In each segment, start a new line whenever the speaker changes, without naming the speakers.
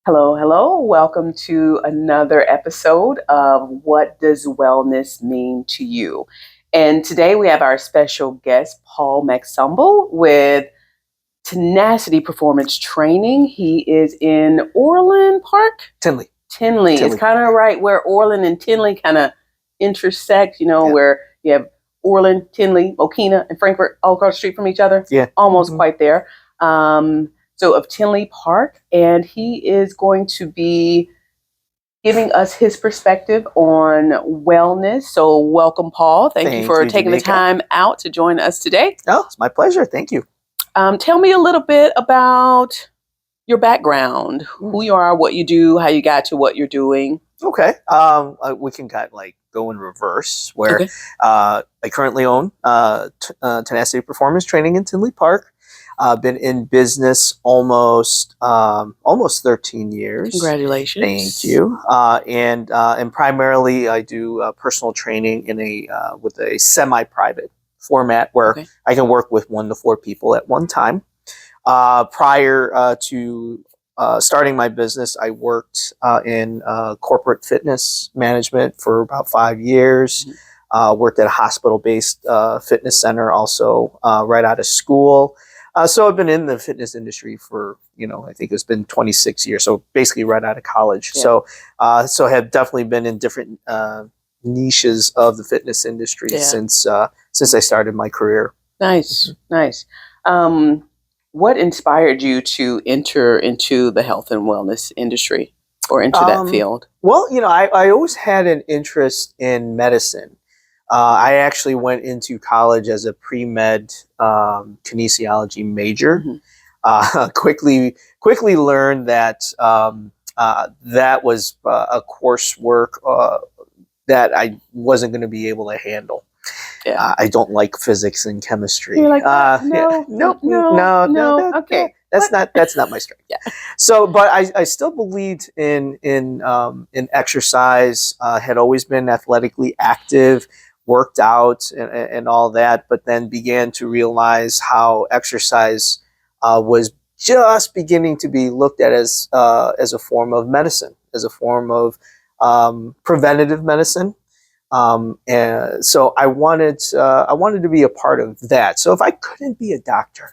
Hello, hello. Welcome to another episode of What Does Wellness Mean to You? And today we have our special guest, Paul Magsombol with Tenacity Performance Training. He is in Orland Park?
Tinley.
Tinley. It's kind of right where Orland and Tinley kind of intersect, where you have Orland, Tinley, Mokina, and Frankfurt all across the street from each other.
Yeah.
Almost quite there. So of Tinley Park, and he is going to be giving us his perspective on wellness. So welcome, Paul. Thank you for taking the time out to join us today.
Oh, it's my pleasure. Thank you.
Tell me a little bit about your background, who you are, what you do, how you got to what you're doing.
Okay. We can go in reverse, where I currently own Tenacity Performance Training in Tinley Park. Been in business almost 13 years.
Congratulations.
Thank you. And primarily I do personal training with a semi-private format where I can work with 1 to 4 people at one time. Prior to starting my business, I worked in corporate fitness management for about 5 years. Worked at a hospital-based fitness center also right out of school. So I've been in the fitness industry for, I think it's been 26 years. So basically right out of college. Yeah. So have definitely been in different niches of the fitness industry since I started my career.
Nice, nice. What inspired you to enter into the health and wellness industry or into that field?
Well, I always had an interest in medicine. I actually went into college as a pre-med kinesiology major. Quickly learned that that was a coursework that I wasn't going to be able to handle. Yeah. I don't like physics and chemistry.
You're like, no. Okay,
that's not my strength. Yeah. So, but I still believed in exercise. Had always been athletically active, worked out and all that, but then began to realize how exercise was just beginning to be looked at as a form of medicine, as a form of preventative medicine. And so I wanted to be a part of that. So if I couldn't be a doctor,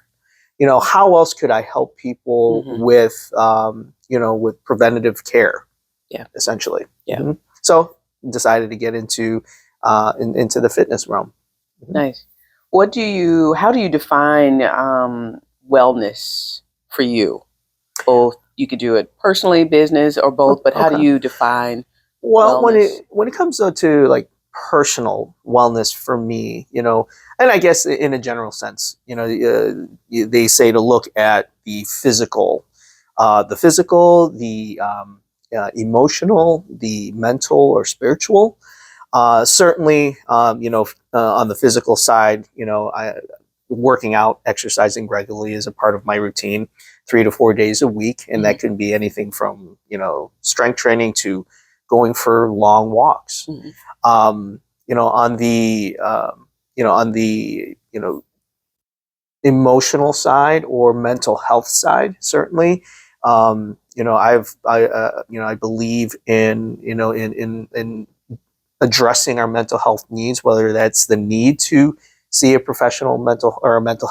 how else could I help people with, with preventative care?
Yeah.
Essentially.
Yeah.
So decided to get into the fitness realm.
Nice. How do you define wellness for you? Both, you could do it personally, business, or both, but how do you define wellness?
when it comes to like personal wellness for me, and I guess in a general sense, they say to look at the physical, the emotional, the mental or spiritual. Certainly, on the physical side, working out, exercising regularly is a part of my routine, 3 to 4 days a week. And that can be anything from, strength training to going for long walks. On the emotional side or mental health side, certainly, I believe in addressing our mental health needs, whether that's the need to see a professional mental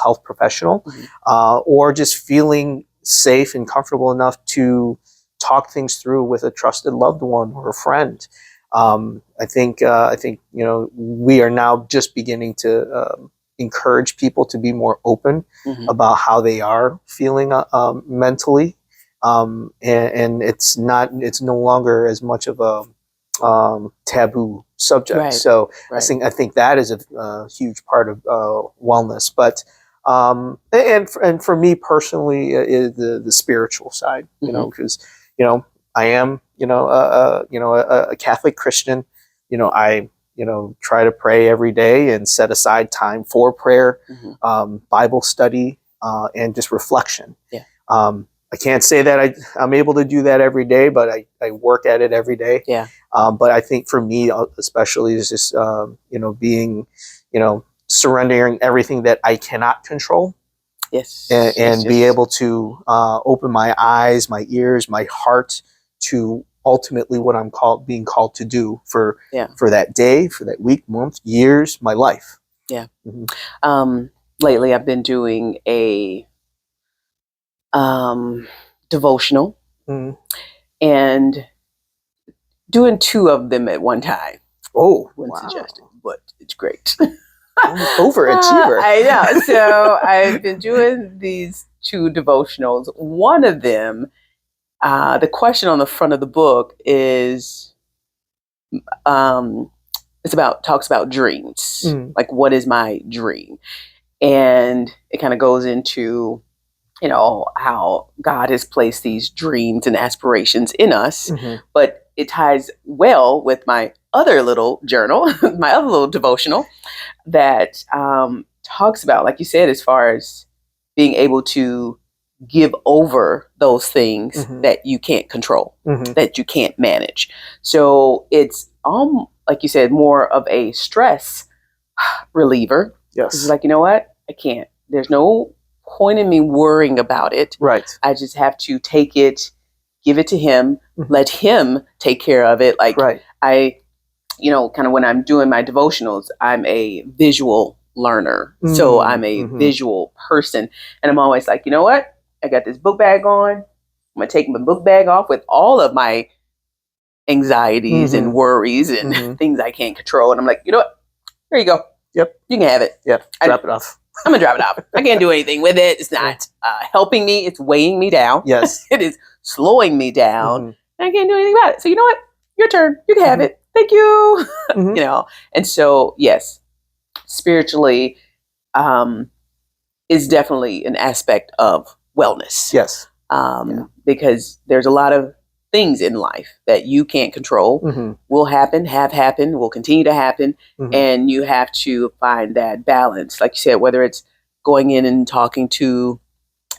health professional, or just feeling safe and comfortable enough to talk things through with a trusted loved one or a friend. I think we are now just beginning to encourage people to be more open about how they are feeling mentally, and it's no longer as much of a taboo subject. Right. So I think that is a huge part of wellness. But and for me personally, is the spiritual side. Because I am a Catholic Christian. I try to pray every day and set aside time for prayer, Bible study, and just reflection. Yeah. I can't say that I'm able to do that every day, but I work at it every day.
Yeah.
But I think for me, especially, is just, being, surrendering everything that I cannot control
Yes.
and be able to open my eyes, my ears, my heart to ultimately what I'm being called to do for that day, for that week, month, years, my life.
Yeah. Lately, I've been doing a devotional and doing 2 of them at one time.
Oh,
Wasn't suggested, but it's great.
Overachiever.
I know. So I've been doing these 2 devotionals. One of them, the question on the front of the book is, talks about dreams. Like, what is my dream? And it kind of goes into, how God has placed these dreams and aspirations in us, but it ties well with my other little journal, my other little devotional that talks about, like you said, as far as being able to give over those things that you can't control, that you can't manage. So it's, like you said, more of a stress reliever.
Yes.
It's like, you know what? I can't. There's no point in me worrying about it.
Right.
I just have to take it, give it to him, let him take care of it. Like I, kind of when I'm doing my devotionals, I'm a visual learner. So I'm a visual person. And I'm always like, you know what? I got this book bag on. I'm going to take my book bag off with all of my anxieties and worries and things I can't control. And I'm like, you know what? Here you go.
Yep.
You can have it.
Yep. Drop it off.
I'm going to drop it off. I can't do anything with it. It's not helping me. It's weighing me down.
Yes.
It is slowing me down. And I can't do anything about it. So you know what? Your turn. You can have it. Thank you. And so, yes, spiritually is definitely an aspect of wellness.
Yes.
Because there's a lot of things in life that you can't control, will happen, have happened, will continue to happen. And you have to find that balance. Like you said, whether it's going in and talking to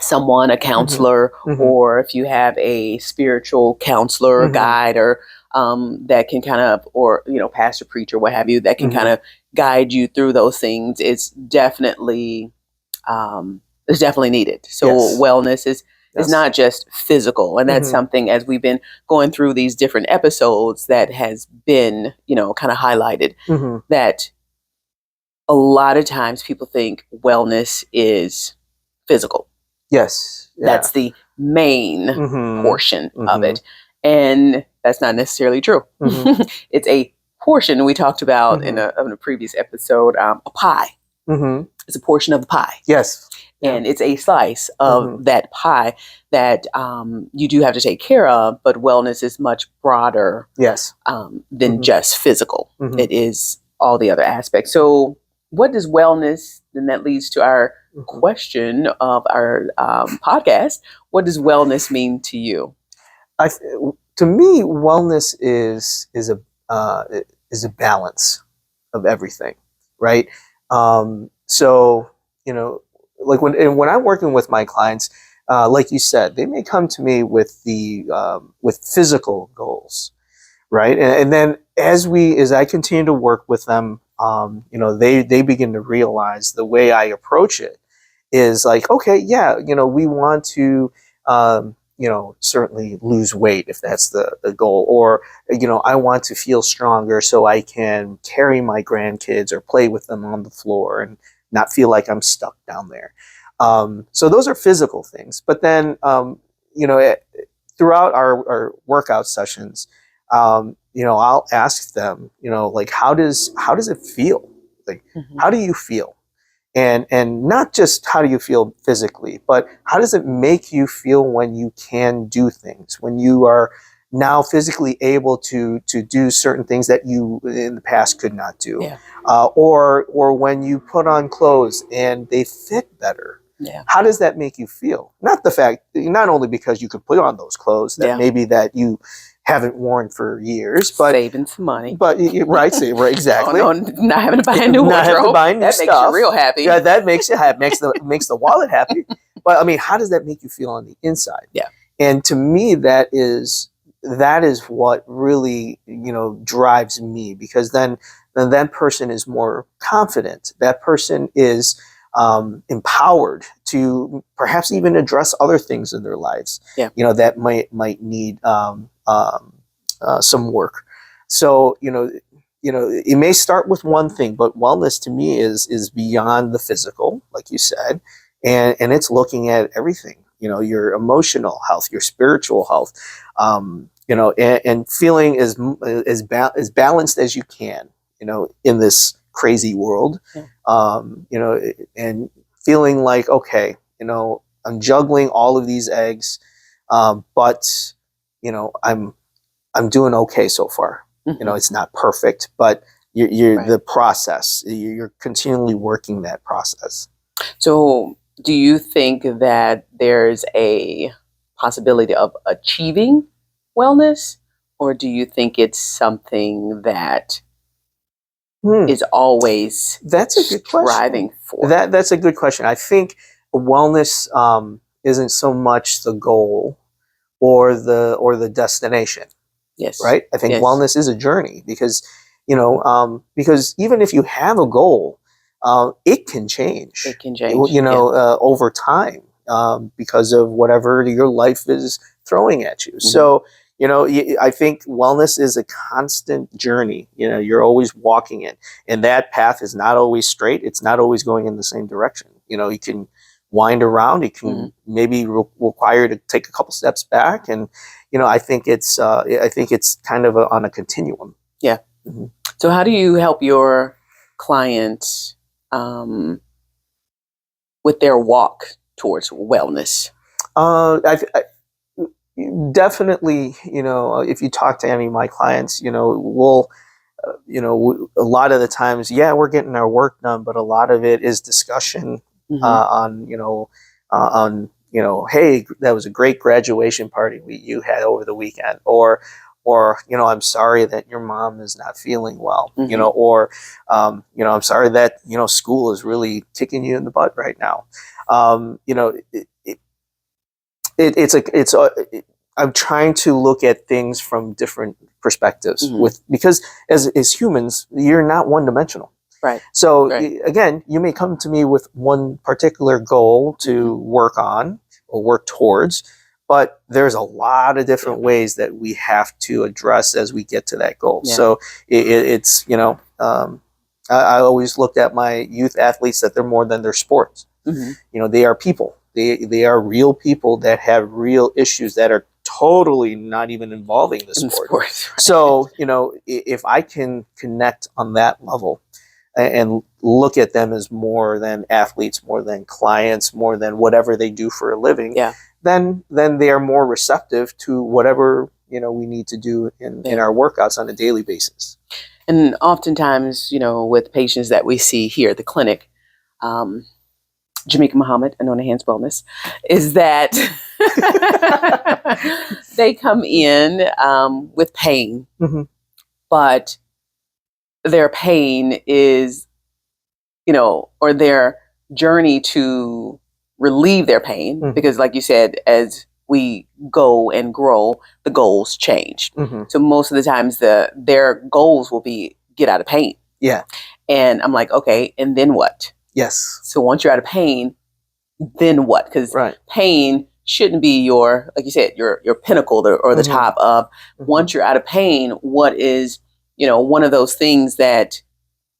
someone, a counselor, or if you have a spiritual counselor, or guide, or that can kind of, or, pastor, preacher, what have you, that can kind of guide you through those things. It's definitely needed. So wellness is not just physical. And that's something, as we've been going through these different episodes, that has been, kind of highlighted, that a lot of times people think wellness is physical.
Yes. Yeah.
That's the main portion of it. And that's not necessarily true. It's a portion. We talked about in a previous episode, a pie. It's a portion of a pie.
Yes.
And it's a slice of that pie that you do have to take care of, but wellness is much broader than just physical. It is all the other aspects. So what does wellness, then that leads to our question of our podcast, what does wellness mean to you?
To me, wellness is a balance of everything, right? So, like when I'm working with my clients, like you said, they may come to me with with physical goals, right? And then as I continue to work with them, they begin to realize the way I approach it is like, okay, yeah, we want to, certainly lose weight if that's the goal, or, I want to feel stronger so I can carry my grandkids or play with them on the floor and not feel like I'm stuck down there. So those are physical things. But then, throughout our workout sessions, I'll ask them, like, how does it feel? Like, how do you feel? And not just how do you feel physically, but how does it make you feel when you can do things, when you are now physically able to do certain things that you in the past could not do, or when you put on clothes and they fit better. How does that make you feel? Not only because you could put on those clothes that maybe that you haven't worn for years, but
saving some money.
But right, exactly.
Not having to buy a new wardrobe.
Not having to buy new
that
stuff.
Makes you real happy.
Yeah, that makes you happy. Makes the wallet happy. But I mean, how does that make you feel on the inside? Yeah. And to me, that is what really drives me, because then that person is more confident. That person is empowered to perhaps even address other things in their lives,
Yeah.
that might need some work. So, it may start with one thing, but wellness to me is beyond the physical, like you said, and it's looking at everything. Your emotional health, your spiritual health, and feeling as balanced as you can, in this crazy world, and feeling like, okay, I'm juggling all of these eggs, but I'm doing okay so far.
Mm-hmm.
It's not perfect, but you're
Right.
the process. You're continually working that process.
So, do you think that there's a possibility of achieving wellness, or do you think it's something that is always
That's a good question.
striving for?
That's a good question. I think wellness isn't so much the goal or the destination.
Yes.
Right? I think
Yes.
wellness is a journey because, because even if you have a goal, it can change.
It can change.
Over time, because of whatever your life is throwing at you.
Mhm.
So, I think wellness is a constant journey. You're always walking it, and that path is not always straight. It's not always going in the same direction. You can wind around. It can maybe require to take a couple steps back, and I think it's kind of on a continuum.
Yeah.
Mm-hmm.
So how do you help your clients with their walk towards wellness?
Definitely, if you talk to any of my clients, we'll, a lot of the times, we're getting our work done, but a lot of it is discussion on, hey, that was a great graduation party you had over the weekend, or I'm sorry that your mom is not feeling well, or I'm sorry that school is really kicking you in the butt right now. I'm trying to look at things from different perspectives because as humans, you're not one dimensional.
Right.
So again, you may come to me with one particular goal to work on or work towards, but there's a lot of different ways that we have to address as we get to that goal.
Yeah.
So it's, I always looked at my youth athletes that they're more than their sports. They are people. They are real people that have real issues that are totally not even involving the sport.
Right.
So, if I can connect on that level and look at them as more than athletes, more than clients, more than whatever they do for a living, then they are more receptive to whatever, we need to do in our workouts on a daily basis.
And oftentimes, with patients that we see here at the clinic, Jamaica Muhammad and On the Hands Wellness, is that they come in with pain, but their pain is, or their journey to relieve their pain, because like you said, as we go and grow, the goals change. So most of the times their goals will be get out of pain.
Yeah.
And I'm like, okay, and then what?
Yes.
So once you're out of pain, then what? Because pain shouldn't be your, like you said, your pinnacle or the top of. Once you're out of pain, what is, one of those things that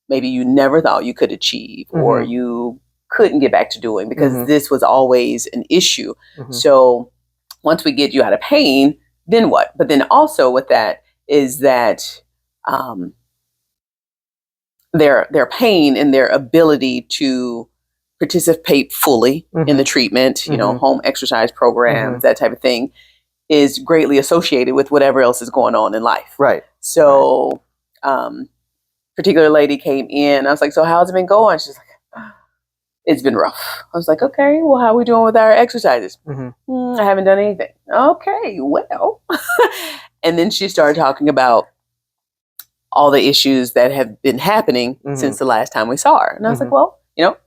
maybe you never thought you could achieve or you couldn't get back to doing because this was always an issue. So once we get you out of pain, then what? But then also with that is that their pain and their ability to participate fully in the treatment, home exercise programs, that type of thing, is greatly associated with whatever else is going on in life.
Right.
So, particular lady came in. I was like, so how's it been going? She's like, it's been rough. I was like, okay, well, how are we doing with our exercises? I haven't done anything. Okay, well. And then she started talking about all the issues that have been happening since the last time we saw her. And I was like, well,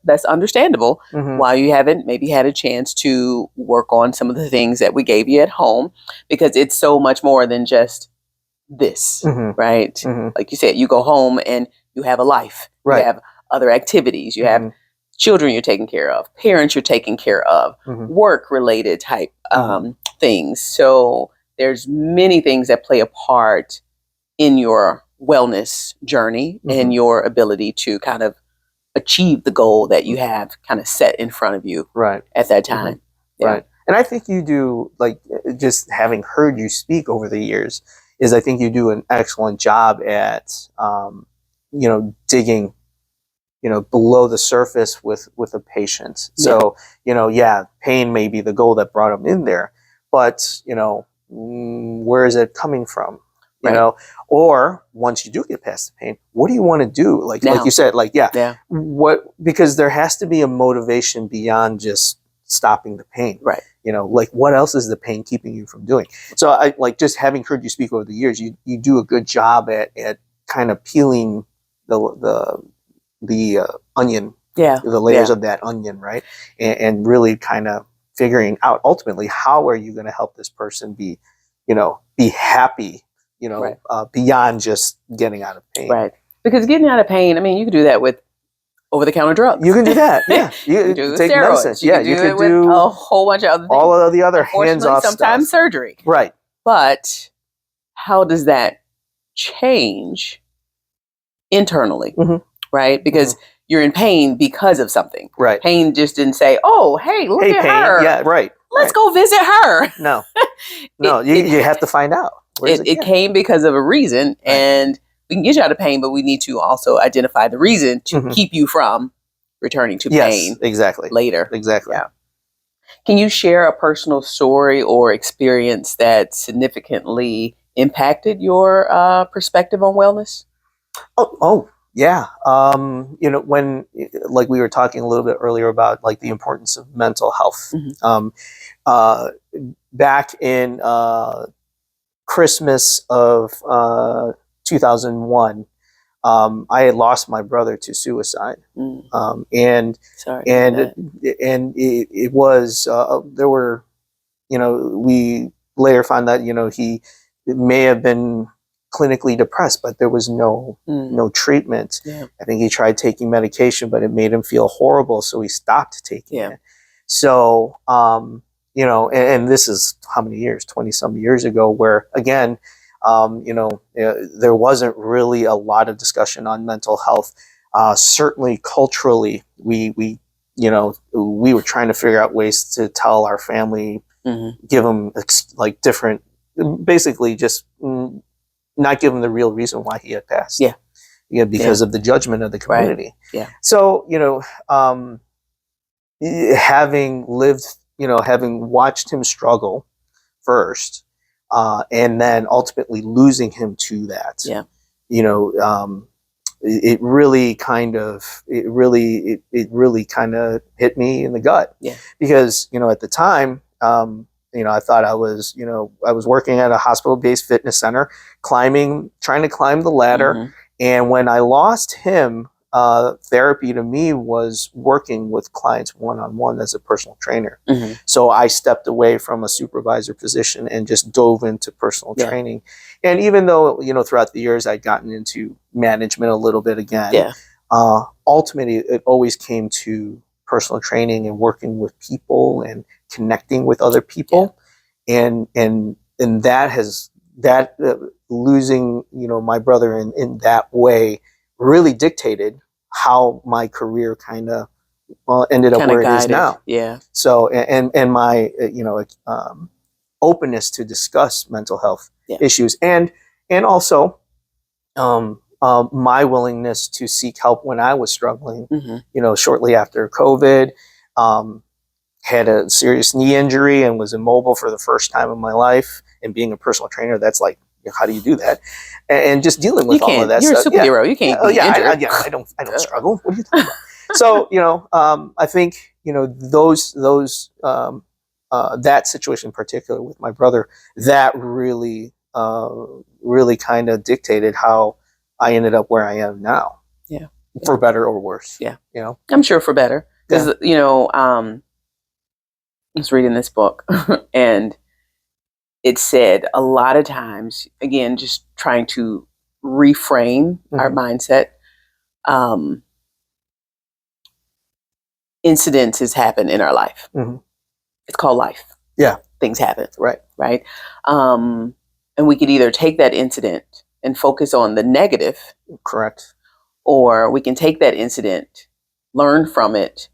that's understandable why you haven't maybe had a chance to work on some of the things that we gave you at home, because it's so much more than just this, right? Like you said, you go home and you have a life, you have other activities, you have children you're taking care of, parents you're taking care of, work related type things. So there's many things that play a part in your wellness journey and your ability to kind of achieve the goal that you have kind of set in front of you at that time.
Right. And I think you do, like, just having heard you speak over the years, is I think you do an excellent job at, digging, below the surface with a patient. So, pain may be the goal that brought them in there, but, where is it coming from? You know, or once you do get past the pain, what do you want to do? Like you said, what, because there has to be a motivation beyond just stopping the pain. Right. Like, what else is the pain keeping you from doing? So I like, just having heard you speak over the years, you do a good job at kind of peeling the onion, the layers of that onion, right? And really kind of figuring out ultimately, how are you going to help this person be happy, beyond just getting out of pain. Right.
Because getting out of pain, I mean, you can do that with over-the-counter drugs.
You can do that. Yeah. You
can do
take
steroids.
medicine.
You can do it with a whole bunch of other things.
All of the other hands-off stuff.
Sometimes surgery.
Right.
But how does that change internally? Right? Because you're in pain because of something. Right. Pain just didn't say, oh, hey, look at
pain.
her.
Yeah, right.
Let's go visit her.
No. No, you have to find out.
It came because of a reason, and we can get you out of pain, but we need to also identify the reason to keep you from returning to pain.
Exactly.
Later.
Exactly.
Yeah. Can you share a personal story or experience that significantly impacted your perspective on wellness?
Oh, yeah. When, like, we were talking a little bit earlier about, like, the importance of mental health. Back in Christmas of 2001, I had lost my brother to suicide. And it was, there were, we later found that, he may have been clinically depressed, but there was no treatment. I think he tried taking medication, but it made him feel horrible, so he stopped taking it. So, and this is how many years, 20 some years ago, where again, there wasn't really a lot of discussion on mental health. Certainly culturally, we were trying to figure out ways to tell our family, give them like different, basically just not give them the real reason why he had passed. Because of the judgment of the community. So, having lived, having watched him struggle first, and then ultimately losing him to that, it really kind of hit me in the gut. Because, at the time, I thought I was working at a hospital-based fitness center, trying to climb the ladder. And when I lost him, therapy to me was working with clients one-on-one as a personal trainer. So I stepped away from a supervisor position and just dove into personal training. And even though, throughout the years I'd gotten into management a little bit again, ultimately it always came to personal training and working with people and connecting with other people. And that losing, my brother in that way really dictated how my career kind of ended up where it is now. So, and my, openness to discuss mental health issues, and also, my willingness to seek help when I was struggling, shortly after COVID, had a serious knee injury and was immobile for the first time in my life. And being a personal trainer, that's like, how do you do that? And just dealing with all of that
You're
stuff.
You're a superhero. You can't be injured.
I don't struggle. What are you talking about? So, I think, those that situation in particular with my brother, that really kind of dictated how I ended up where I am now. For better or worse.
I'm sure for better. Because, I was reading this book and it said a lot of times, again, just trying to reframe our mindset. incidences happen in our life.
Mm-hmm.
It's called life.
Yeah.
Things happen.
Right.
Right. And we could either take that incident and focus on the negative.
Correct.
Or we can take that incident, learn from it,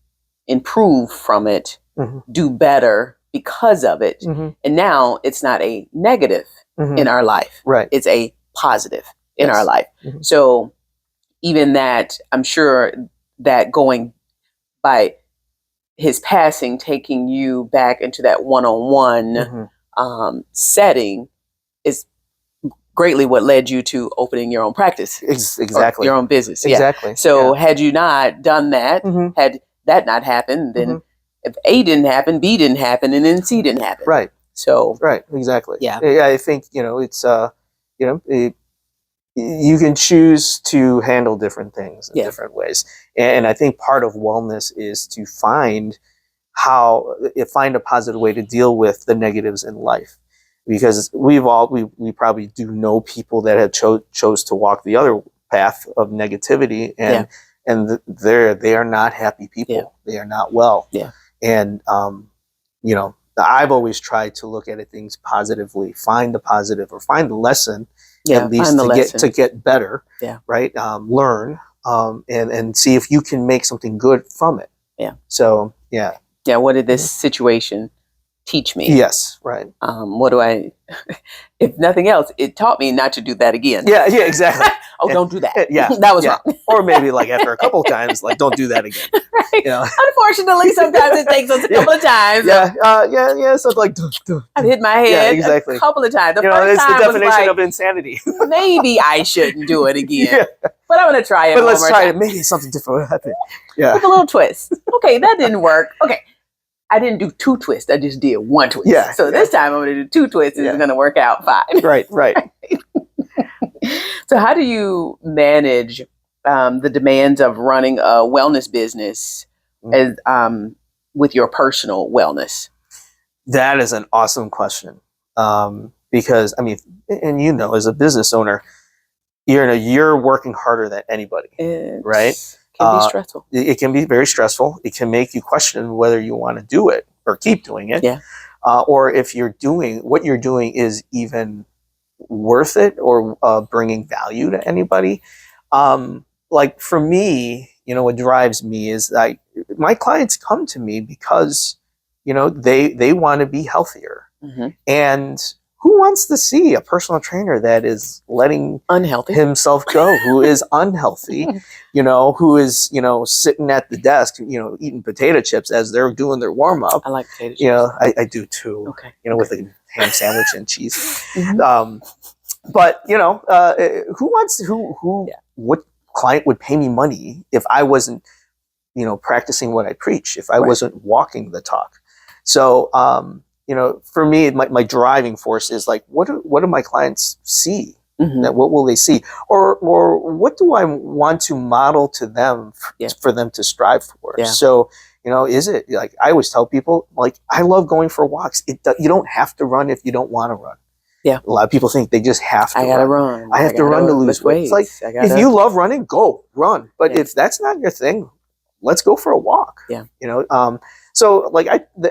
improve from it,
mm-hmm.
do better because of it.
Mm-hmm.
And now it's not a negative
mm-hmm.
in our life.
Right.
It's a positive in
yes.
our life.
Mm-hmm.
So even that, I'm sure that going by his passing, taking you back into that one-on-one
mm-hmm.
Setting is greatly what led you to opening your own practice.
Exactly.
Your own business.
Exactly.
Yeah. So had you not done that,
mm-hmm.
had that not happened, then
mm-hmm.
if A didn't happen, B didn't happen, and then C didn't happen.
Right.
So.
Right. Exactly.
Yeah.
I think, it's, you can choose to handle different things in different ways. And I think part of wellness is to find a positive way to deal with the negatives in life. Because we probably do know people that have chose to walk the other path of negativity, and they are not happy people. Yeah. They are not well.
Yeah.
And I've always tried to look at things positively, find the positive or find the lesson, at least to get better.
Yeah.
Right. Learn and see if you can make something good from it.
Yeah.
So yeah.
Yeah. What did this situation teach me?
Yes, right.
What do I, if nothing else, it taught me not to do that again.
Yeah, exactly.
Don't do that.
Yeah.
That was wrong.
Or maybe after a couple of times, don't do that again.
Right. Unfortunately, sometimes it takes us a couple of times.
Yeah. So
I've hit my head
exactly.
a couple of times. The first
it's
time
the definition of insanity.
Maybe I shouldn't do it again. But I'm going to try it.
But let's try it. Maybe something different will happen. Yeah.
With a little twist. Okay, that didn't work. Okay. I didn't do 2 twists. I just did 1 twist. Yeah. So this time I'm going to do 2 twists. It's going to work out fine.
Right.
So how do you manage the demands of running a wellness business as with your personal wellness?
That is an awesome question. Because and as a business owner, you're working harder than anybody, right?
It can be stressful.
It can be very stressful. It can make you question whether you want to do it or keep doing it.
Yeah.
Or if what you're doing is even worth it or bringing value to anybody. For me, what drives me is my clients come to me because, they want to be healthier. Mm-hmm. And who wants to see a personal trainer that is letting himself go, who is unhealthy, who is, sitting at the desk, eating potato chips as they're doing their warm up.
I like potato chips.
I do too.
Okay.
With a ham sandwich and cheese.
Mm-hmm.
But what client would pay me money if I wasn't, practicing what I preach, if I wasn't walking the talk? So, for me, my driving force is what do my clients see? Mm-hmm. What will they see? Or what do I want to model to them for them to strive for? Yeah. So, is it I always tell people, I love going for walks. You don't have to run if you don't want to run. Yeah. A lot of people think they just have to
run.
I have to run to lose weight. It's if you love running, go run. But if that's not your thing, let's go for a walk. Yeah. So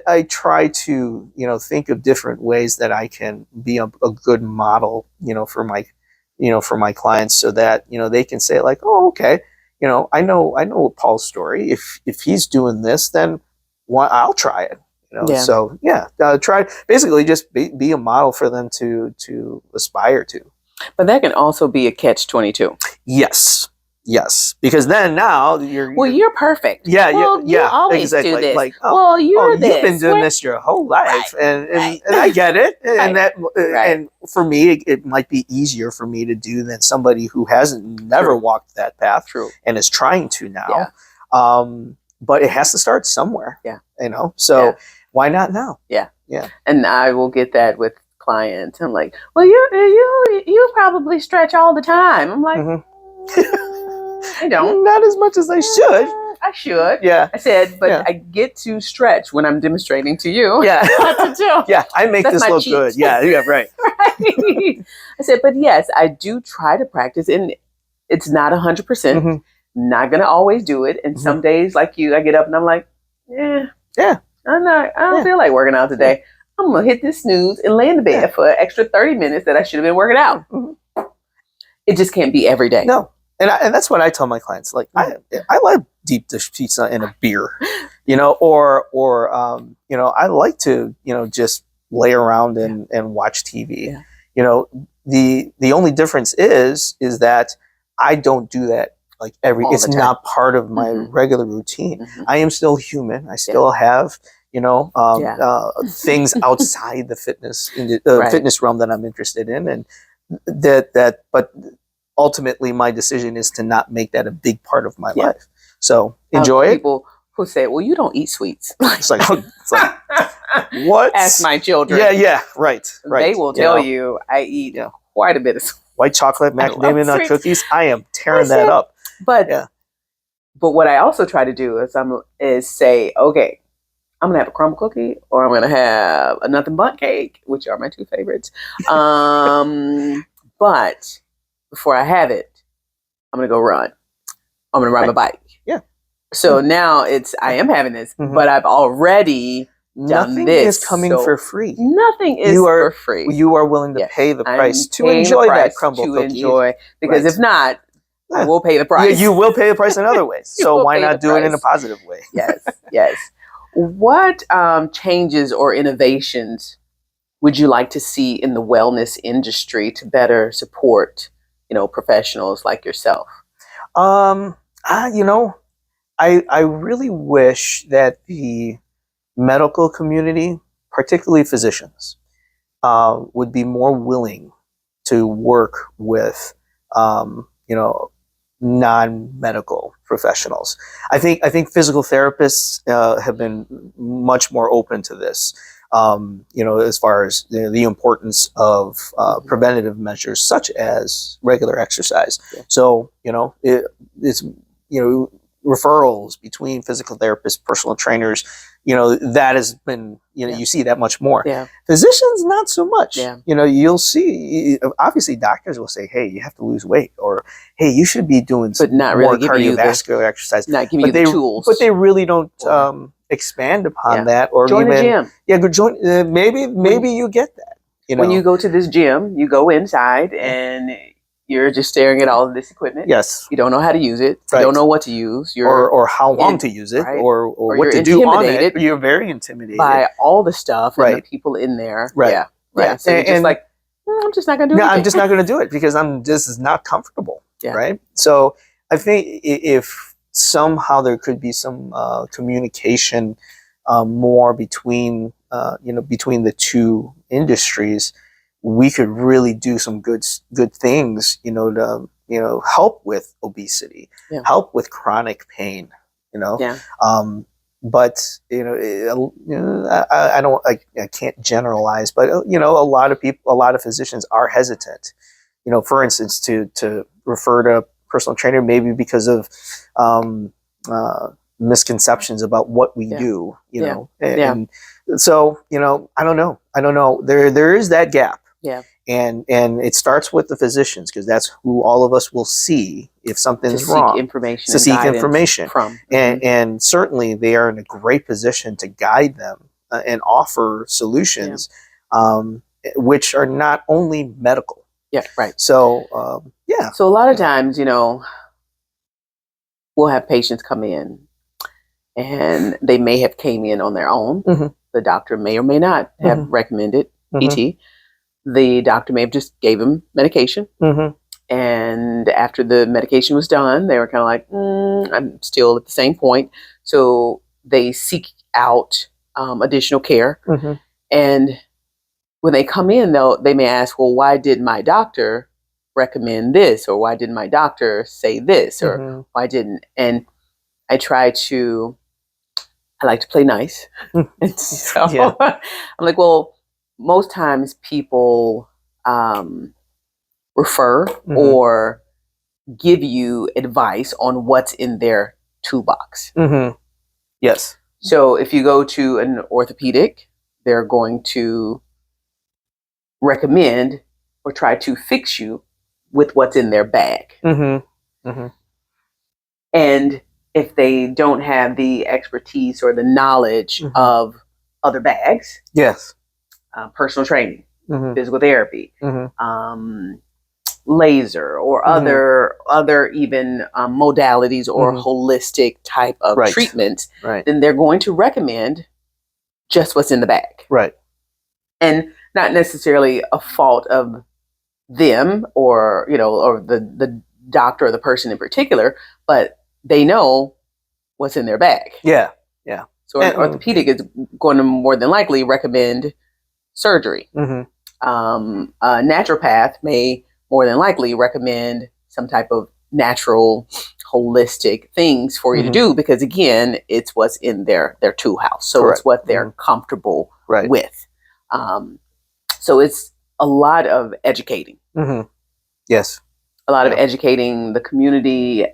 I try to, think of different ways that I can be a good model, for my clients so that, they can say oh, okay, I know Paul's story. If he's doing this, then I'll try it. So try basically just be a model for them to aspire to.
But that can also be a catch-22.
Yes, because then now you're
perfect.
Yeah,
you always do this.
You've been doing this your whole life, and I get it, and and for me, it might be easier for me to do than somebody who hasn't never walked that path, and is trying to now. Yeah. But it has to start somewhere. Yeah, So why not now? Yeah.
And I will get that with clients. I'm like, well, you probably stretch all the time. I'm like. Mm-hmm. I don't.
Not as much as I should.
I should.
Yeah.
I said, but I get to stretch when I'm demonstrating to you.
Yeah.
What to do.
Yeah. I make this look good. Yeah. Right.
Right. I said, but yes, I do try to practice, and it's not 100%. Mm-hmm. Not going to always do it. And some days, like you, I get up and I'm like,
Yeah.
I don't
Yeah.
feel like working out today. I'm gonna hit this snooze and lay in the bed for an extra 30 minutes that I should have been working out. It just can't be every day.
No. And that's what I tell my clients. Like, I like deep dish pizza and a beer, or I like to, just lay around and watch TV.
Yeah.
The only difference is that I don't do that like it's not part of my regular routine. I am still human. I still have, things outside the fitness fitness realm that I'm interested in, and but ultimately my decision is to not make that a big part of my life. So enjoy it.
People who say, "Well, you don't eat sweets."
It's like what?
Ask my children.
Yeah, right.
They will tell you I eat quite a bit of
white chocolate macadamia nut cookies. I am tearing that up.
But what I also try to do is say, okay, I'm gonna have a crumble cookie, or I'm gonna have a nothing but cake, which are my two favorites. But before I have it, I'm gonna go run. I'm gonna ride my bike.
Yeah.
So now I am having this, but I've already done
Nothing
this.
is coming for free.
Nothing is for free.
You are willing to pay the price to enjoy that crumble cookie.
Because if not, I will pay the price.
You will pay the price in other ways. So why not do it in a positive way?
Yes. What changes or innovations would you like to see in the wellness industry to better support, professionals like yourself?
I really wish that the medical community, particularly physicians, would be more willing to work with, non-medical professionals. I think physical therapists have been much more open to this. As far as the importance of preventative measures such as regular exercise. So it's referrals between physical therapists, personal trainers. That has been you see that much more. Physicians not so much. You'll see obviously doctors will say, hey, you have to lose weight, or hey, you should be doing some more cardiovascular exercise.
Not giving you the tools,
but they really don't expand upon that, or
join
even
the gym.
Go join. Maybe you get that.
When you go to this gym, you go inside and you're just staring at all of this equipment.
Yes.
You don't know how to use it. You don't know what to use.
Or how long to use it, or what to do on it. You're very intimidated
by all the stuff and the people in there.
Right.
So you're just like, I'm just not going to do it.
I'm just not going to do it because this is not comfortable. Right. So I think if somehow there could be some communication more between the two industries, we could really do some good things, to help with obesity, help with chronic pain, but I can't generalize, but a lot of physicians are hesitant, for instance, to refer to a personal trainer, maybe because of misconceptions about what we do, and so I don't know. There is that gap. And it starts with the physicians, because that's who all of us will see if something's wrong.
To seek information
from. And certainly they are in a great position to guide them and offer solutions, which are not only medical. So
So a lot of times, we'll have patients come in and they may have came in on their own. The doctor may or may not have recommended PT. The doctor may have just gave him medication. And after the medication was done, they were kind of like, I'm still at the same point. So they seek out additional care. And when they come in, they may ask, well, why did my doctor recommend this? Or why didn't my doctor say this? Or why didn't? And I like to play nice. And so I'm like, well, most times people refer or give you advice on what's in their toolbox.
Yes.
So if you go to an orthopedic, they're going to recommend or try to fix you with what's in their bag. And if they don't have the expertise or the knowledge of other bags,
Yes.
Personal training,
Mm-hmm.
physical therapy,
Mm-hmm.
laser, or other even modalities or holistic type of treatment, then they're going to recommend just what's in the bag.
Right.
And not necessarily a fault of them or, or the doctor or the person in particular, but they know what's in their bag.
Yeah. Yeah.
So an orthopedic is going to more than likely recommend surgery. A naturopath may more than likely recommend some type of natural, holistic things for you to do, because again, it's what's in their tool house. So it's what they're comfortable with. So it's a lot of educating.
Yes.
A lot of educating the community,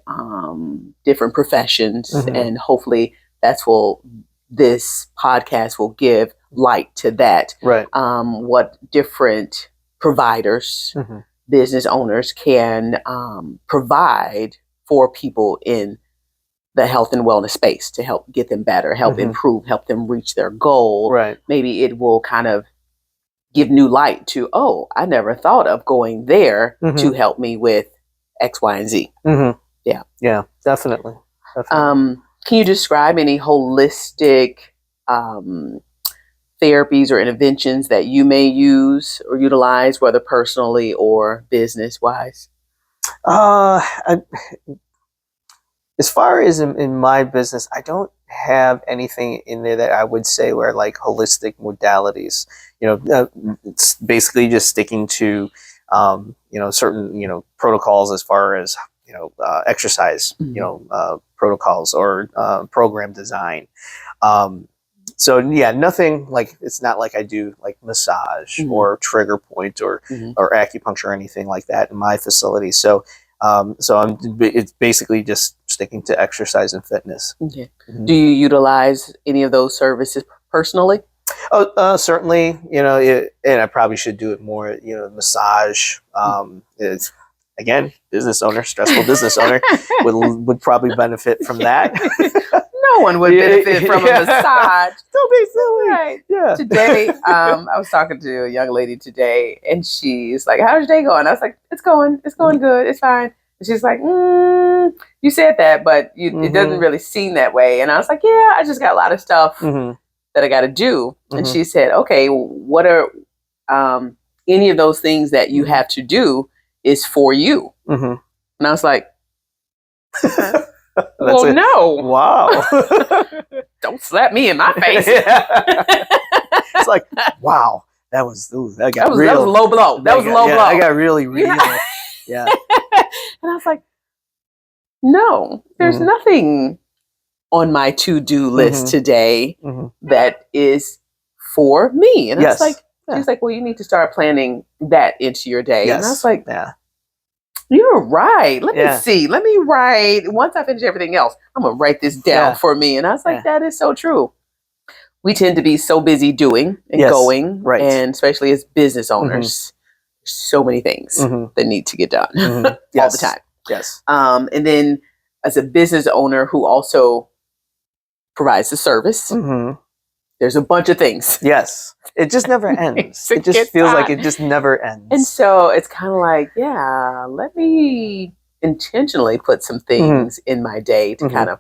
different professions, and hopefully this podcast will give light to that.
Right.
What different providers, business owners can provide for people in the health and wellness space to help get them better, help improve, help them reach their goal.
Right.
Maybe it will kind of give new light to, I never thought of going there to help me with X, Y, and Z. Yeah.
Yeah, definitely.
Can you describe any holistic therapies or interventions that you may use or utilize, whether personally or business-wise?
As far as in my business, I don't have anything in there that I would say were like holistic modalities. It's basically just sticking to, certain, protocols as far as, exercise, protocols or program design. So yeah, nothing like, it's not like I do like massage or trigger point or acupuncture or anything like that in my facility. So it's basically just sticking to exercise and fitness.
Okay. Do you utilize any of those services personally?
Oh, certainly. And I probably should do it more. Massage. It's again, stressful business owner would probably benefit from that.
No one would benefit from a massage.
Don't be silly.
Right.
Yeah.
Today, I was talking to a young lady today, and she's like, "How's your day going?" I was like, "It's going good. It's fine." And she's like, "You said that, but it doesn't really seem that way." And I was like, "Yeah, I just got a lot of stuff that I got to do." And she said, "Okay, what are any of those things that you have to do is for you?" And I was like, "Well, no."
Wow.
Don't slap me in my face.
It's like, wow, that was that was
a low blow. That was a low blow.
I got really real. Yeah.
And I was like, no, there's nothing on my to-do list today that is for me. And I was like, she's like, well, you need to start planning that into your day. And I was like, you're right. Let me see. Let me write. Once I finish everything else, I'm going to write this down for me. And I was like, that is so true. We tend to be so busy doing and going, and especially as business owners, so many things that need to get done all the time.
Yes.
And then as a business owner who also provides the service, there's a bunch of things.
Yes. It just never ends. It just feels like it just never ends.
And so it's kind of like, let me intentionally put some things in my day to kind of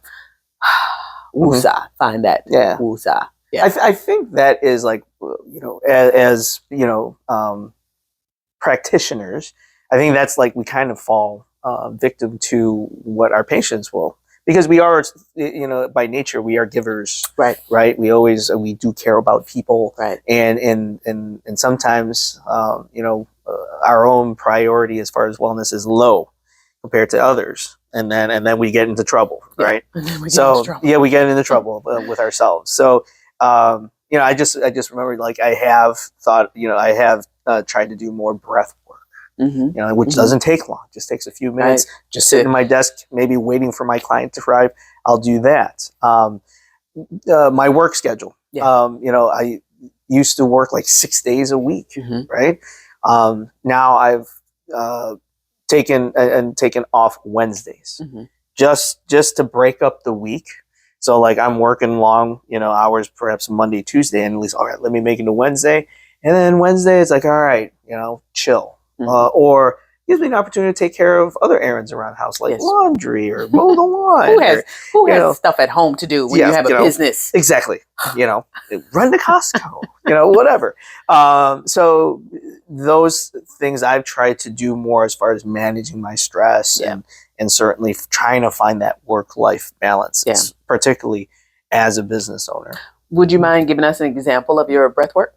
woosah, find that woosah. Yeah.
I think that is like, as practitioners, I think that's like we kind of fall victim to what our patients will, because we are, by nature, we are givers, right? We do care about people, and sometimes, our own priority as far as wellness is low compared to others, and then we get into trouble, right?
And then we get into trouble
with ourselves. So, I just remember, like, I have thought, I have tried to do more breath work. Which doesn't take long, just takes a few minutes. Just sitting at my desk, maybe waiting for my client to arrive. I'll do that. My work schedule. I used to work like 6 days a week, right? Now I've taken off Wednesdays, just to break up the week. So like I'm working long, hours, perhaps Monday, Tuesday, and at least, all right, let me make it to Wednesday. And then Wednesday, it's like, all right, chill. Or gives me an opportunity to take care of other errands around the house, like laundry or mow the lawn.
Who has stuff at home to do when you have a business?
Exactly. Run to Costco, whatever. So those things I've tried to do more as far as managing my stress and certainly trying to find that work-life balance, particularly as a business owner.
Would you mind giving us an example of your breath work?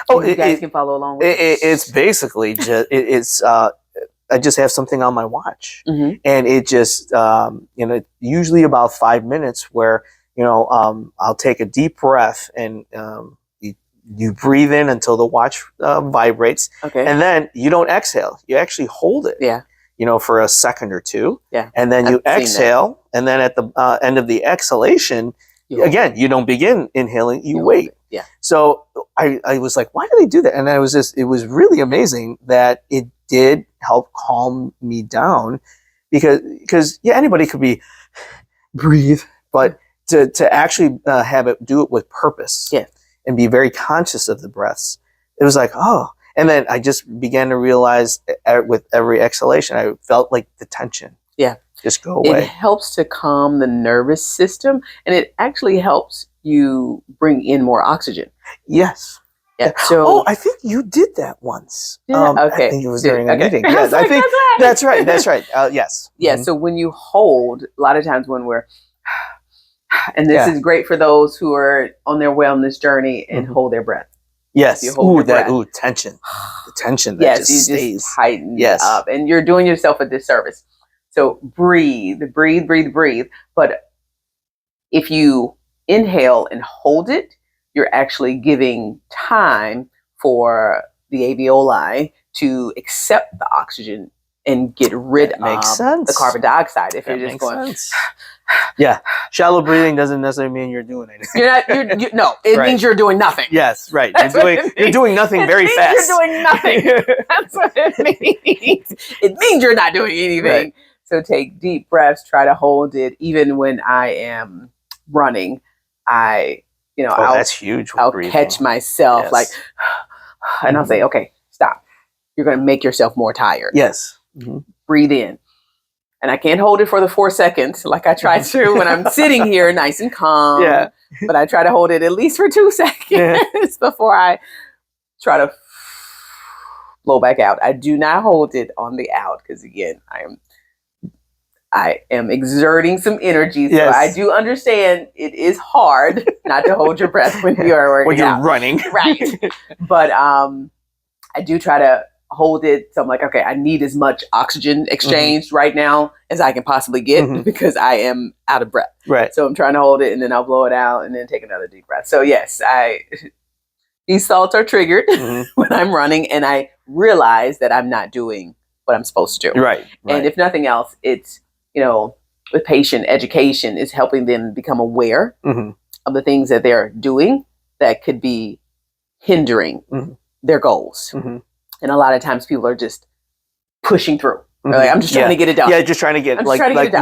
Oh, you guys can follow along with it.
It's basically just I just have something on my watch, and it just usually about 5 minutes where I'll take a deep breath and you breathe in until the watch vibrates, and then you don't exhale. You actually hold it, for a second or two, and then you exhale, and then at the end of the exhalation, again, you don't begin inhaling. You wait.
Yeah.
So I was like, why do they do that? And it was really amazing that it did help calm me down because anybody could be breathe, but to actually have it do it with purpose and be very conscious of the breaths, it was like, oh, and then I just began to realize with every exhalation, I felt like the tension. Just go away.
It helps to calm the nervous system, and it actually helps you bring in more oxygen.
Yes.
Yeah. So,
I think you did that once.
Okay.
I think it was during a meeting. Yes, I think that's right. Yes.
Yeah. So when you hold, a lot of times when we're, and this is great for those who are on their wellness journey and hold their breath.
Yes. Tension. The tension that just stays.
Just tighten up, and you're doing yourself a disservice. So breathe. But if you inhale and hold it, you're actually giving time for the alveoli to accept the oxygen and get rid of the carbon dioxide. If you're just going,
shallow breathing doesn't necessarily mean you're doing anything.
It means you're doing nothing.
Yes, right. You're doing nothing very fast.
You're doing nothing. That's what it means. It means you're not doing anything. Right. So take deep breaths. Try to hold it. Even when I am running,
that's huge.
I'll catch myself and I'll say, okay, stop. You're going to make yourself more tired.
Yes.
Breathe in. And I can't hold it for the 4 seconds like I try to when I'm sitting here nice and calm. Yeah. But I try to hold it at least for 2 seconds before I try to blow back out. I do not hold it on the out because, again, I am exerting some energy, so I do understand it is hard not to hold your breath when you are working out.
Running.
Right. But I do try to hold it. So I'm like, okay, I need as much oxygen exchanged right now as I can possibly get because I am out of breath.
Right.
So I'm trying to hold it, and then I'll blow it out and then take another deep breath. So yes, these thoughts are triggered when I'm running, and I realize that I'm not doing what I'm supposed to do.
Right.
And if nothing else, it's, with patient education is helping them become aware of the things that they're doing that could be hindering their goals. And a lot of times people are just pushing through. Like, I'm just trying to get it done.
Yeah, just trying to get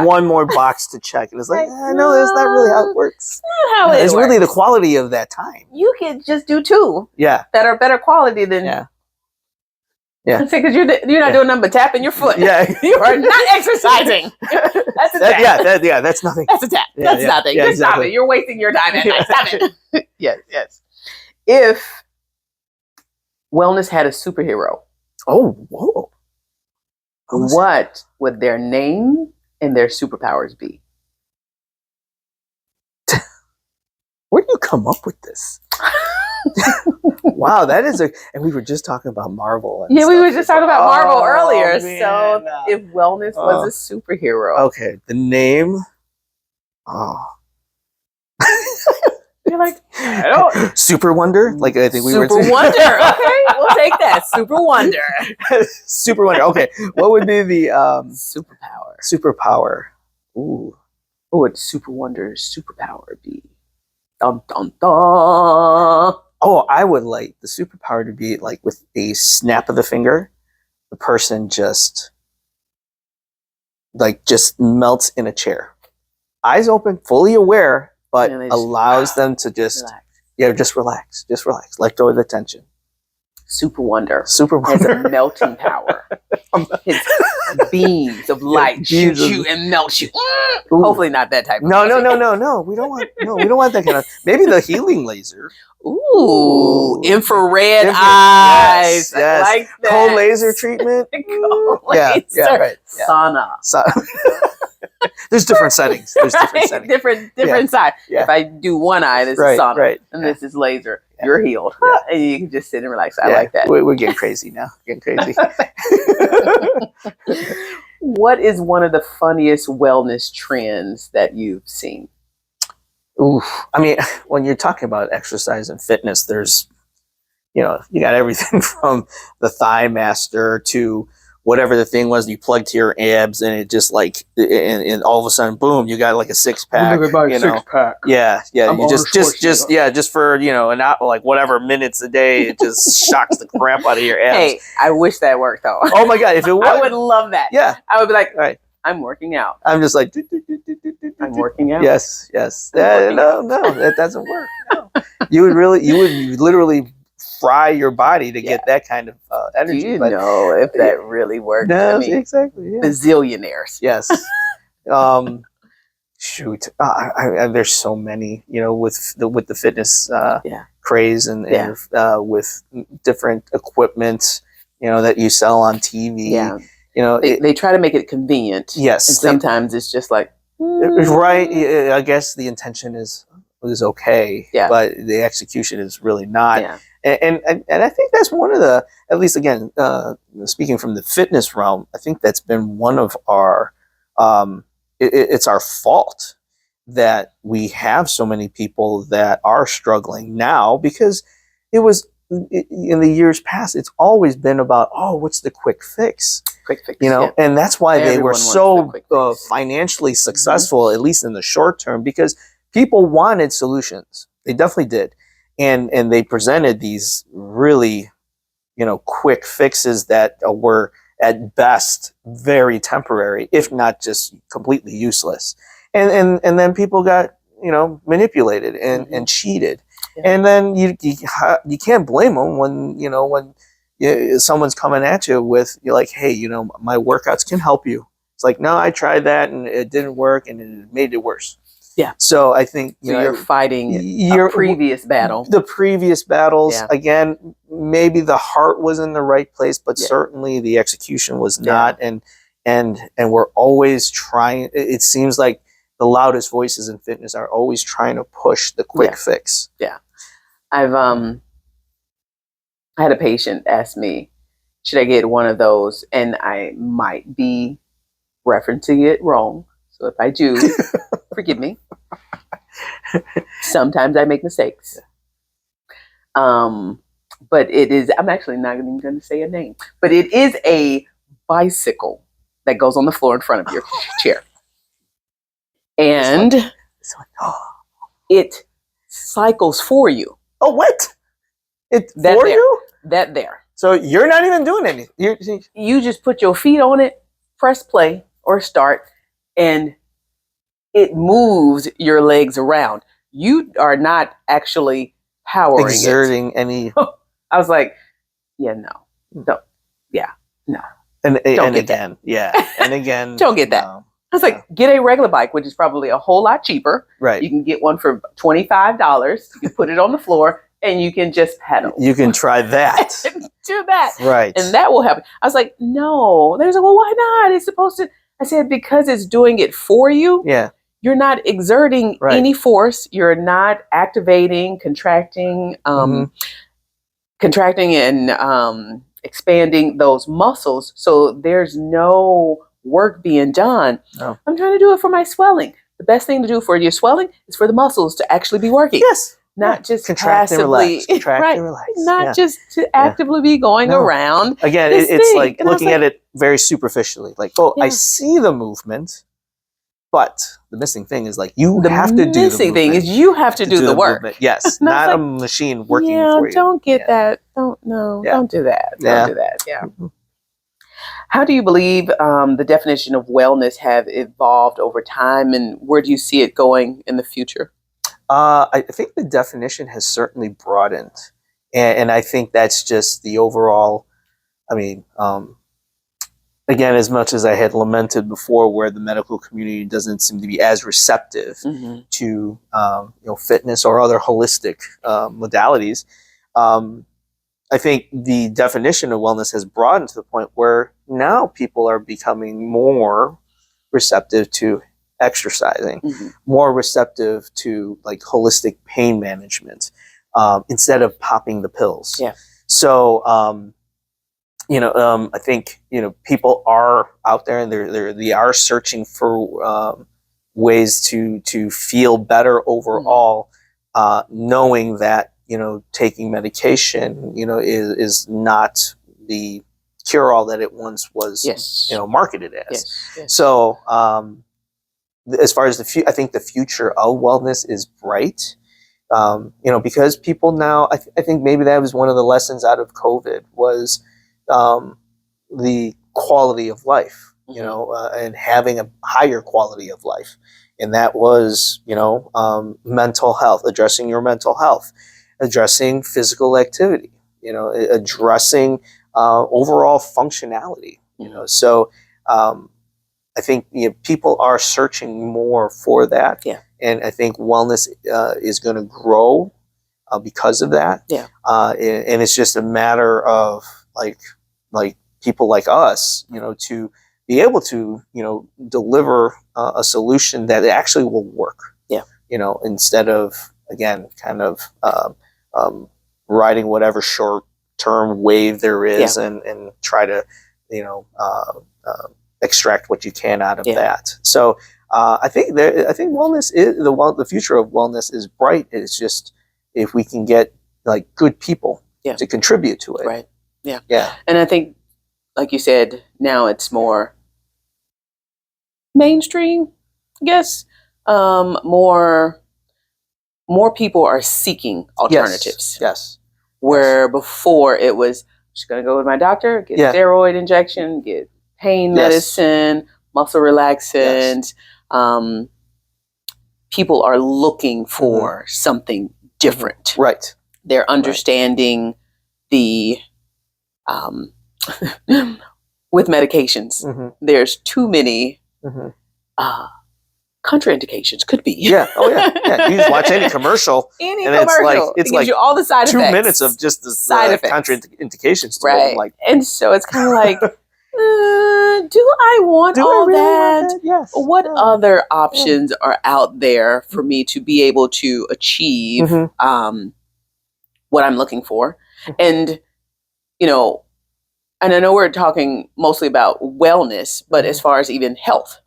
one more box to check. And it's like, no, that's not really how it works. It's really the quality of that time.
You can just do 2 that are better quality than because you're not doing nothing but tapping your foot. Yeah, you are not exercising. That's a tap.
That's nothing.
That's a tap. That's nothing.
Yeah,
Stop it. You're wasting your time at night. Stop it. Yes. If wellness had a superhero, what would their name and their superpowers be?
Where do you come up with this? Wow, that is and we were just talking about Marvel.
We were just talking about Marvel earlier. Man. So if wellness was a superhero.
Okay, the name.
You're like, I don't.
Super Wonder? Like, I think we were.
Super Wonder. Okay, we'll take that. Super Wonder.
Super Wonder. Okay, what would be the
superpower?
Superpower.
Ooh. What would Super Wonder's superpower be? Dun, dun, dun.
Oh, I would like the superpower to be like with a snap of the finger, the person just like just melts in a chair, eyes open, fully aware, but allows them to just relax. Just relax, let go of the tension.
Super Wonder
has
a melting power. His beams of light shoot you and melt you. Hopefully not that type of
No. We don't want that kind of. Maybe the healing laser.
Ooh, infrared eyes.
Yes.
I like that.
Cold laser treatment.
Cold laser.
Yeah, right. Yeah.
Sauna.
There's different settings.
Different side.
Yeah.
If I do one eye, this is sauna, and this is laser.
Yeah.
You're healed, and you can just sit and relax. I like that.
We're getting crazy now.
What is one of the funniest wellness trends that you've seen?
Ooh, I mean, when you're talking about exercise and fitness, there's, you got everything from the Thigh Master to whatever the thing was you plugged to your abs, and it just like, and all of a sudden, boom, you got like a 6-pack.
Six-pack.
Yeah. You just for an hour, like whatever minutes a day, it just shocks the crap out of your abs.
Hey, I wish that worked though.
Oh my god, if it was,
I would love that.
Yeah,
I would be like,
right.
I'm working out.
I'm just like,
I'm working out.
Yes. No, that doesn't work. No. You would literally fry your body to get that kind of energy.
Do you know if that really works?
No, exactly. Yeah.
Bazillionaires.
Yes. Shoot, there's so many, with the fitness craze and with different equipment, that you sell on TV.
Yeah. They try to make it convenient.
Yes.
And sometimes it's just like,
right. I guess the intention is okay, but the execution is really not.
Yeah.
And I think that's one of the, at least again, speaking from the fitness realm, I think that's been one of our, it's our fault that we have so many people that are struggling now, because it was in the years past, it's always been about, what's the quick fix? And that's why they were so financially successful, at least in the short term, because people wanted solutions. They definitely did. And they presented these really, quick fixes that were at best very temporary, if not just completely useless. And then people got, manipulated and cheated. Yeah. And then you can't blame them when someone's coming at you with, you're like, hey, my workouts can help you. It's like, no, I tried that and it didn't work and it made it worse.
Yeah.
So I think
you're fighting your previous battle.
The previous battles, again, maybe the heart was in the right place, but certainly the execution was not. And we're always trying. It seems like the loudest voices in fitness are always trying to push the quick fix.
Yeah. I had a patient ask me, should I get one of those? And I might be referencing it wrong. So if I do, forgive me. Sometimes I make mistakes. But it is, I'm actually not even going to say a name, but it is a bicycle that goes on the floor in front of your chair. And it cycles for you.
Oh, what? It for you?
That there.
So you're not even doing anything.
You just put your feet on it, press play or start, and it moves your legs around. You are not actually powering
exerting any.
I was like, no. And
again, and again,
don't get that.
No.
I was like, get a regular bike, which is probably a whole lot cheaper.
Right.
You can get one for $25. You can put it on the floor and you can just pedal.
You can try that.
Do that.
Right.
And that will happen. I was like, no. They're like, well, why not? It's supposed to. I said, because it's doing it for you.
Yeah.
You're not exerting any force. You're not activating, contracting, contracting and expanding those muscles. So there's no work being done.
No.
I'm trying to do it for my swelling. The best thing to do for your swelling is for the muscles to actually be working.
Yes.
Not just
contract and relax. Contract and relax.
Not just to actively be going around.
Again, it's like looking at it very superficially. Like, I see the movement, but the missing thing is like you have to do the movement. The missing thing is you have to do the work. Movement. Yes, not a machine working for you.
Don't get that. Don't do that. Don't do that. Yeah. How do you believe the definition of wellness have evolved over time, and where do you see it going in the future?
I think the definition has certainly broadened, and I think that's just the overall. I mean, again, as much as I had lamented before, where the medical community doesn't seem to be as receptive to fitness or other holistic modalities, I think the definition of wellness has broadened to the point where now people are becoming more receptive to exercising, more receptive to like holistic pain management, instead of popping the pills.
Yeah.
So, I think people are out there and they are searching for ways to feel better overall, knowing that taking medication is not the cure all that it once was.
Yes.
Marketed as.
Yes. Yes.
So as far as I think the future of wellness is bright. Because people now, I think maybe that was one of the lessons out of COVID was the quality of life, and having a higher quality of life. And that was, mental health, addressing your mental health, addressing physical activity, addressing overall functionality, So I think people are searching more for that.
Yeah.
And I think wellness is going to grow because of that.
Yeah.
And it's just a matter of like people like us, to be able to, deliver a solution that actually will work. Yeah. Instead of, again, kind of riding whatever short-term wave there is, and try to, extract what you can out of that. So I think wellness is the future of wellness is bright. It's just if we can get like good people to contribute to it.
Right. Yeah.
Yeah.
And I think, like you said, now it's more mainstream, I guess. More people are seeking alternatives.
Yes.
Where before it was just going to go with my doctor, get steroid injection, get pain medicine, muscle relaxant. People are looking for something different.
Right.
They're understanding the with medications. There's too many contraindications. Could be.
Yeah. Oh yeah. Yeah. You just watch any commercial. It's
gives you all the side effects.
2 minutes of just the side effects, contraindications.
Right. And so it's kind of like, do I want all that?
Yes.
What other options are out there for me to be able to achieve what I'm looking for? And, and I know we're talking mostly about wellness, but as far as even health,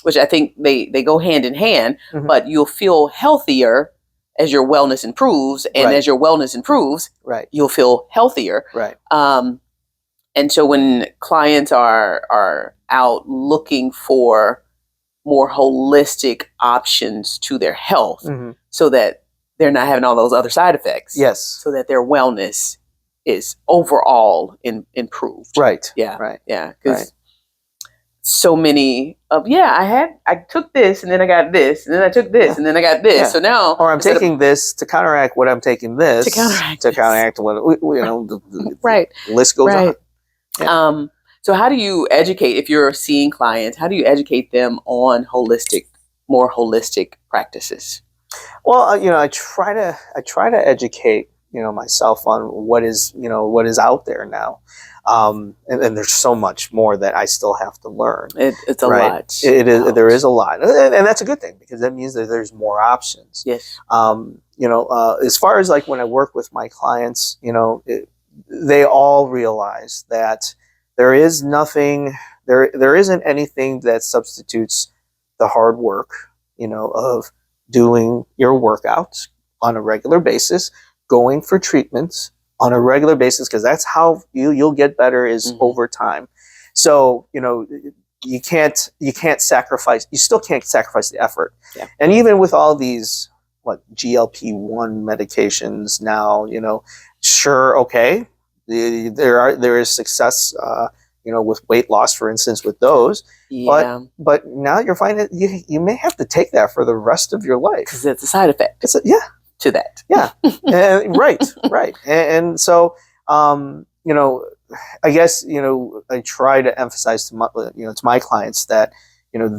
which I think they go hand in hand, but you'll feel healthier as your wellness improves. And as your wellness improves, you'll feel healthier.
Right.
And so when clients are out looking for more holistic options to their health, so that they're not having all those other side effects.
Yes.
So that their wellness is overall improved.
Right.
Yeah.
Right.
Yeah. Because so many of I took this and then I got this and then I took this and then I got this. Yeah. So now,
or I'm taking this to counteract what I'm taking this
to
counteract what the
right.
list goes on.
Yeah. So how do you educate, if you're seeing clients, how do you educate them on more holistic practices?
Well, I try to educate, myself on what is out there now. And there's so much more that I still have to learn.
It's a lot.
It is. There is a lot, and that's a good thing because that means that there's more options.
Yes.
As far as like when I work with my clients, they all realize that there is nothing. There isn't anything that substitutes the hard work, of doing your workouts on a regular basis, going for treatments on a regular basis, because that's how you'll get better is over time. So, you still can't sacrifice the effort. Yeah. And even with all these, GLP-1 medications now, sure. Okay. There is success, with weight loss, for instance, with those.
Yeah.
But now you're finding you may have to take that for the rest of your life.
Because it's a side effect.
Yeah.
To that.
Yeah. Right. And so, I guess, I try to emphasize to my clients that,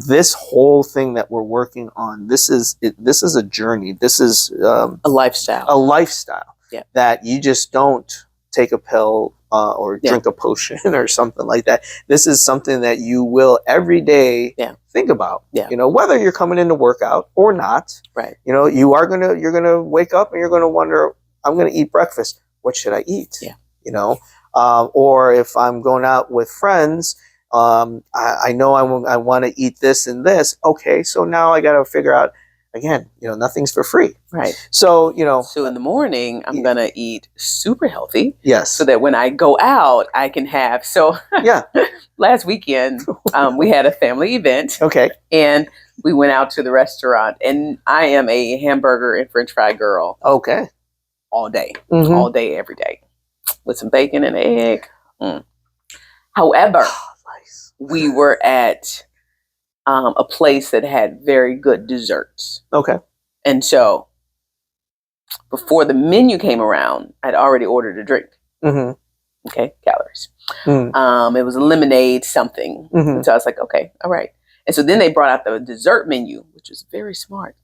this whole thing that we're working on, this is a journey. This is
a lifestyle.
Yeah. That you just don't take a pill or drink a potion or something like that. This is something that you will every day think about. Yeah. Whether you're coming in to work out or not. Right. You're gonna wake up and you're gonna wonder, I'm gonna eat breakfast. What should I eat? Yeah. Or if I'm going out with friends, I know I want to eat this and this. Okay, so now I got to figure out, again, nothing's for free. Right. So,
So in the morning, I'm going to eat super healthy.
Yes.
So that when I go out, I can have, last weekend, we had a family event.
Okay.
And we went out to the restaurant, and I am a hamburger and French fry girl.
Okay.
All day, all day, every day, with some bacon and egg. However, we were at a place that had very good desserts.
Okay.
And so before the menu came around, I'd already ordered a drink. Okay, calories. It was a lemonade something. And so I was like, okay, all right. And so then they brought out the dessert menu, which was very smart.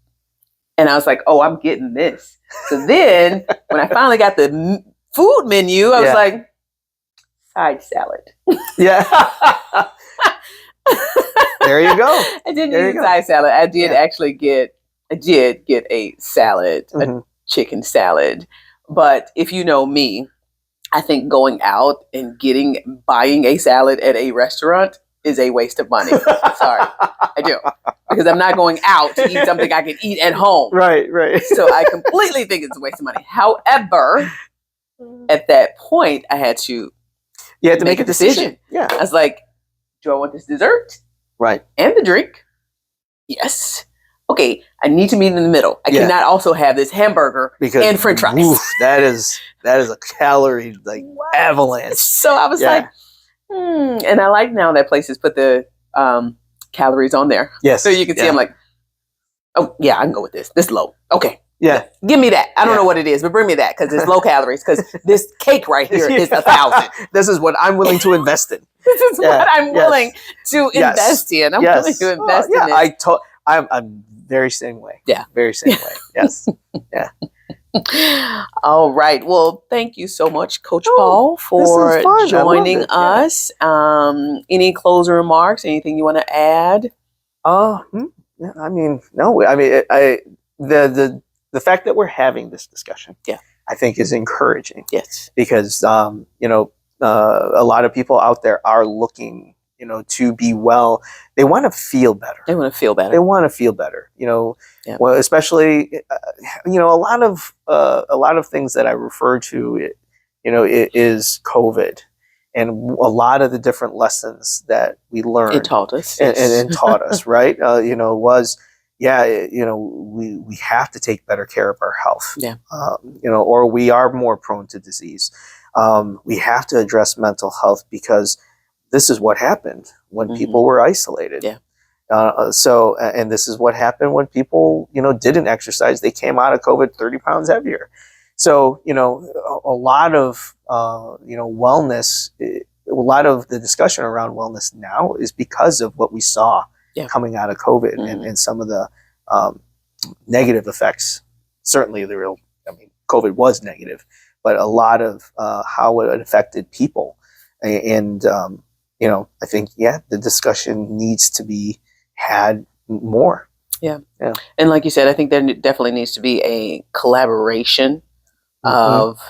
And I was like, oh, I'm getting this. So then when I finally got the food menu, I was like, side salad.
Yeah. There you go.
I didn't eat side salad. I did actually get a salad, a chicken salad. But if you know me, I think going out and buying a salad at a restaurant is a waste of money. Sorry, I do. Because I'm not going out to eat something I can eat at home.
Right.
So I completely think it's a waste of money. However, at that point, I had to
make a decision. Yeah.
I was like, do I want this dessert?
Right.
And the drink? Yes. Okay, I need to meet in the middle. I cannot also have this hamburger and French fries.
Oof, that is a calorie avalanche.
So I was like, and I like now that places put the calories on there.
Yes.
So you can see I'm like, oh yeah, I can go with this. This low. Okay.
Yeah.
Give me that. I don't know what it is, but bring me that because it's low calories. Because this cake right here is 1,000.
This is what I'm willing to invest in.
This is what I'm willing to invest in. I'm willing to invest in it.
I'm very same way. Yeah. Very same way. Yes. Yeah.
All right. Well, thank you so much, Coach Paul, for joining us. Any closing remarks? Anything you want to add?
I mean, no. I mean, the fact that we're having this discussion, I think is encouraging.
Yes.
Because a lot of people out there are looking, to be well. They want to feel better.
They want to feel better.
Well, especially, a lot of things that I refer to, it is COVID, and a lot of the different lessons that we learned.
It taught us.
And taught us, right? Was, we have to take better care of our health. Yeah. Or we are more prone to disease. We have to address mental health because this is what happened when people were isolated. Yeah. And this is what happened when people, didn't exercise. They came out of COVID 30 pounds heavier. So, a lot of, wellness, a lot of the discussion around wellness now is because of what we saw coming out of COVID and some of the negative effects. Certainly COVID was negative, but a lot of how it affected people. And, I think, the discussion needs to be had more.
Yeah. And like you said, I think there definitely needs to be a collaboration of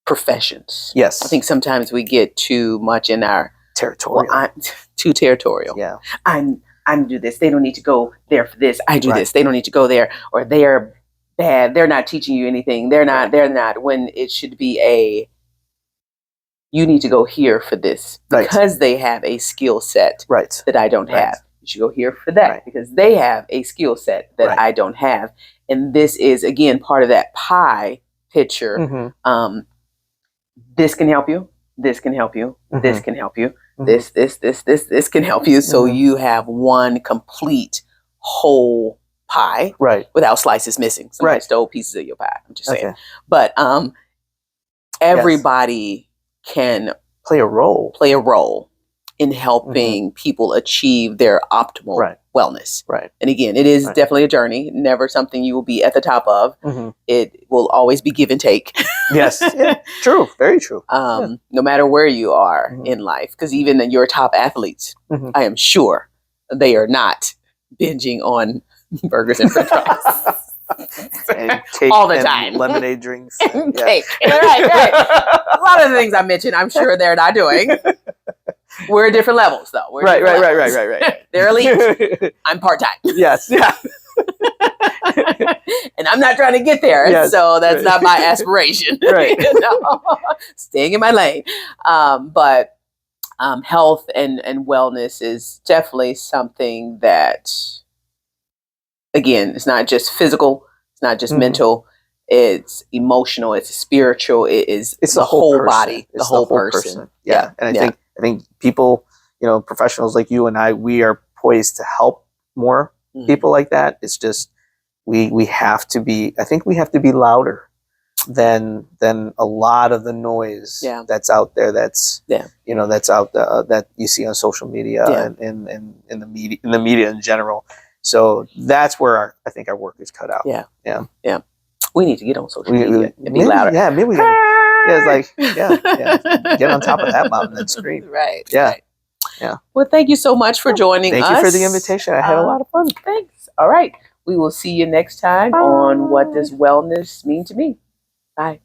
professions.
Yes.
I think sometimes we get too much in our
territorial.
Too territorial.
Yeah.
I'm do this. They don't need to go there for this. I do this. They don't need to go there. Or they're bad. They're not teaching you anything. They're not. When it should be you need to go here for this because they have a skill set that I don't have. You should go here for that because they have a skill set that I don't have. And this is, again, part of that pie picture. This can help you. this can help you.
Mhm.
This can help you.
Mhm.
This can help you. So
Mhm.
you have one complete whole pie
Right.
without slices missing. Somebody
Right.
stole pieces of your pie. I'm just saying.
Okay.
But everybody can
Play a role.
play a role in helping people achieve their optimal
Right.
wellness.
Right.
And again, it is
Right.
definitely a journey, never something you will be at the top of.
Mhm.
It will always be give and take.
Yes. Yeah. True. Very true.
No matter where you are
Mhm.
in life, because even your top athletes,
Mhm.
I am sure they are not binging on burgers and french fries.
And cake
all the
and
time.
lemonade drinks.
And cake. Right. A lot of the things I mentioned, I'm sure they're not doing. We're at different levels, though. We're at different levels.
Right.
They're elite. I'm part-time.
Yes. Yeah.
And I'm not trying to get there.
Yes.
So that's not my aspiration.
Right.
You know? Staying in my lane. But health and wellness is definitely something that, again, it's not just physical, it's not just mental, it's emotional, it's spiritual, it's the whole
person.
body,
It's
the whole person.
Yeah. And I think people, professionals like you and I, we are poised to help more people like that. It's just we have to be, I think we have to be louder than a lot of the noise that's out there, that's that's out that you see on social media and in the media in general. So that's where I think our work is cut out. Yeah.
We need to get on social media and be louder.
Yeah, maybe we gotta, it's like get on top of that mountain and scream.
Right.
Yeah.
Right.
Yeah.
Well, thank you so much for joining us.
Thank you for the invitation. I had a lot of fun.
Thanks. All right. We will see you next time on What Does Wellness Mean to Me? Bye.